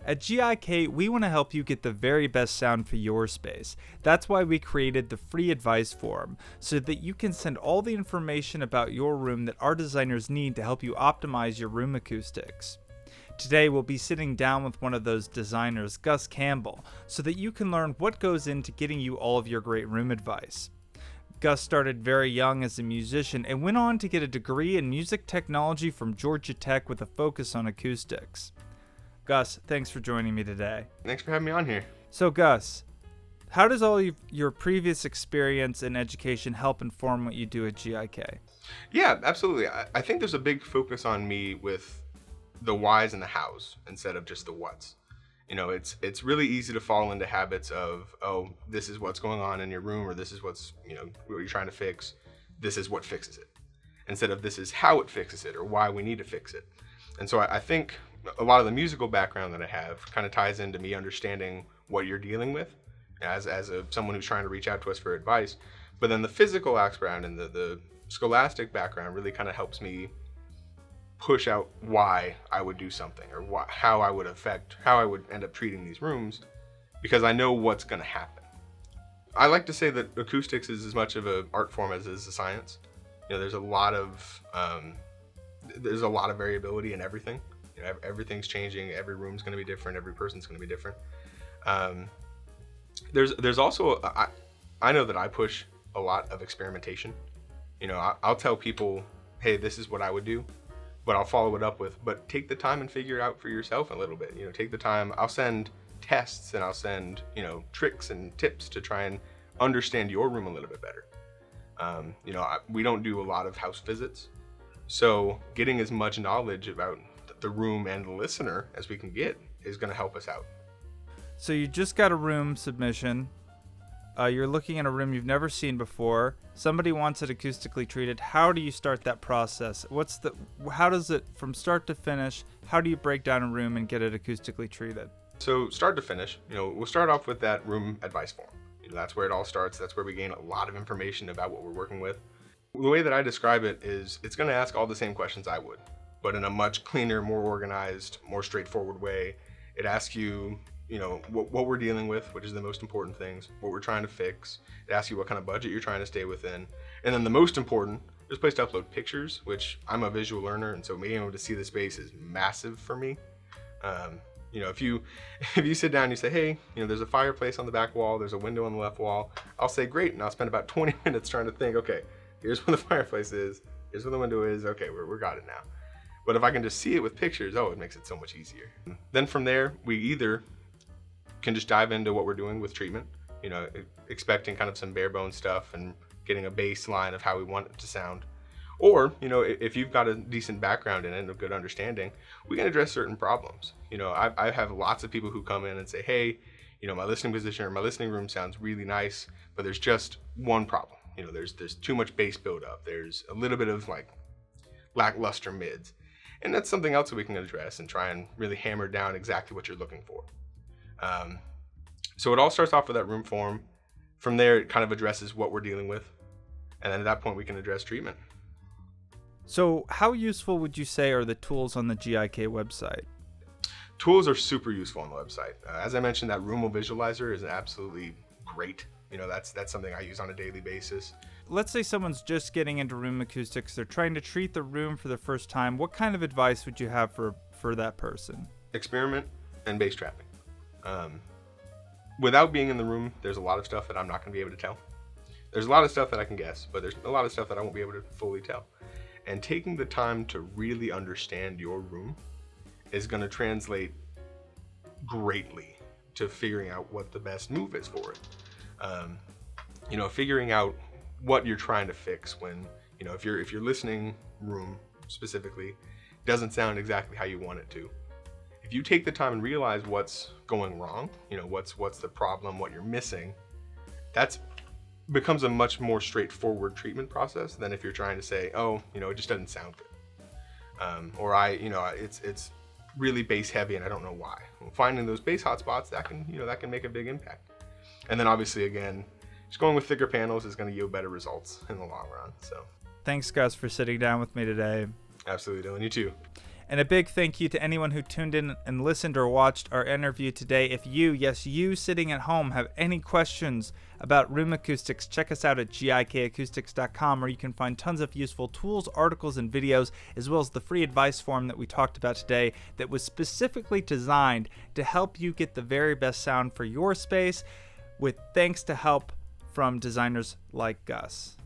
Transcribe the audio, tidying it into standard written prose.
At GIK, we want to help you get the very best sound for your space. That's why we created the free advice form, so that you can send all the information about your room that our designers need to help you optimize your room acoustics. Today, we'll be sitting down with one of those designers, Gus Campbell, so that you can learn what goes into getting you all of your great room advice. Gus started very young as a musician and went on to get a degree in music technology from Georgia Tech with a focus on acoustics. Gus, thanks for joining me today. Thanks for having me on here. So Gus, how does all your previous experience and education help inform what you do at GIK? Yeah, absolutely. I think there's a big focus on me with the whys and the hows instead of just the whats. You know, it's really easy to fall into habits of, oh, this is what's going on in your room, or this is what's, what you're trying to fix. This is what fixes it. Instead of this is how it fixes it or why we need to fix it. And so I think a lot of the musical background that I have kind of ties into me understanding what you're dealing with as someone who's trying to reach out to us for advice. But then the physical background and the scholastic background really kind of helps me push out why I would do something or how I would end up treating these rooms, because I know what's going to happen. I like to say that acoustics is as much of an art form as it is a science. There's a lot of variability in everything. Everything's changing. Every room's going to be different. Every person's going to be different. There's also I know that I push a lot of experimentation. I'll tell people, hey, this is what I would do, but I'll follow it up with, but take the time and figure it out for yourself a little bit. Take the time. I'll send tests and I'll send tricks and tips to try and understand your room a little bit better. We don't do a lot of house visits, so getting as much knowledge about the room and the listener as we can get is going to help us out. So you just got a room submission. You're looking at a room you've never seen before. Somebody wants it acoustically treated. How do you start that process? How does it, from start to finish, how do you break down a room and get it acoustically treated? So start to finish, we'll start off with that room advice form. That's where it all starts. That's where we gain a lot of information about what we're working with. The way that I describe it is it's going to ask all the same questions I would, but in a much cleaner, more organized, more straightforward way. It asks you, what we're dealing with, which is the most important things, what we're trying to fix. It asks you what kind of budget you're trying to stay within. And then the most important, there's a place to upload pictures, which I'm a visual learner, and so being able to see the space is massive for me. If you sit down and you say, hey, there's a fireplace on the back wall, there's a window on the left wall, I'll say great, and I'll spend about 20 minutes trying to think, okay, here's where the fireplace is, here's where the window is, okay, we got it now. But if I can just see it with pictures, it makes it so much easier. Then from there, we either can just dive into what we're doing with treatment, expecting kind of some bare bones stuff and getting a baseline of how we want it to sound. Or, if you've got a decent background in it and a good understanding, we can address certain problems. I have lots of people who come in and say, hey, my listening position or my listening room sounds really nice, but there's just one problem. There's too much bass buildup. There's a little bit of lackluster mids. And that's something else that we can address and try and really hammer down exactly what you're looking for. So it all starts off with that room form. From there, it kind of addresses what we're dealing with. And then at that point, we can address treatment. So how useful would you say are the tools on the GIK website? Tools are super useful on the website. As I mentioned, that Roomable Visualizer is absolutely great. That's something I use on a daily basis. Let's say someone's just getting into room acoustics. They're trying to treat the room for the first time. What kind of advice would you have for that person? Experiment and bass trapping. Without being in the room, there's a lot of stuff that I'm not going to be able to tell. There's a lot of stuff that I can guess, but there's a lot of stuff that I won't be able to fully tell. And taking the time to really understand your room is going to translate greatly to figuring out what the best move is for it. Figuring out what you're trying to fix when, if your listening room specifically doesn't sound exactly how you want it to. If you take the time and realize what's going wrong, what's the problem, what you're missing, that's becomes a much more straightforward treatment process than if you're trying to say, oh, it just doesn't sound good. It's really bass heavy and I don't know why. Well, finding those bass hotspots, that can make a big impact. And then obviously, again, just going with thicker panels is going to yield better results in the long run. So thanks, Gus, for sitting down with me today. Absolutely, Dylan. You too. And a big thank you to anyone who tuned in and listened or watched our interview today. If you, yes, you sitting at home, have any questions about room acoustics, check us out at GIKacoustics.com, where you can find tons of useful tools, articles, and videos, as well as the free advice form that we talked about today that was specifically designed to help you get the very best sound for your space, with thanks to help from designers like Gus.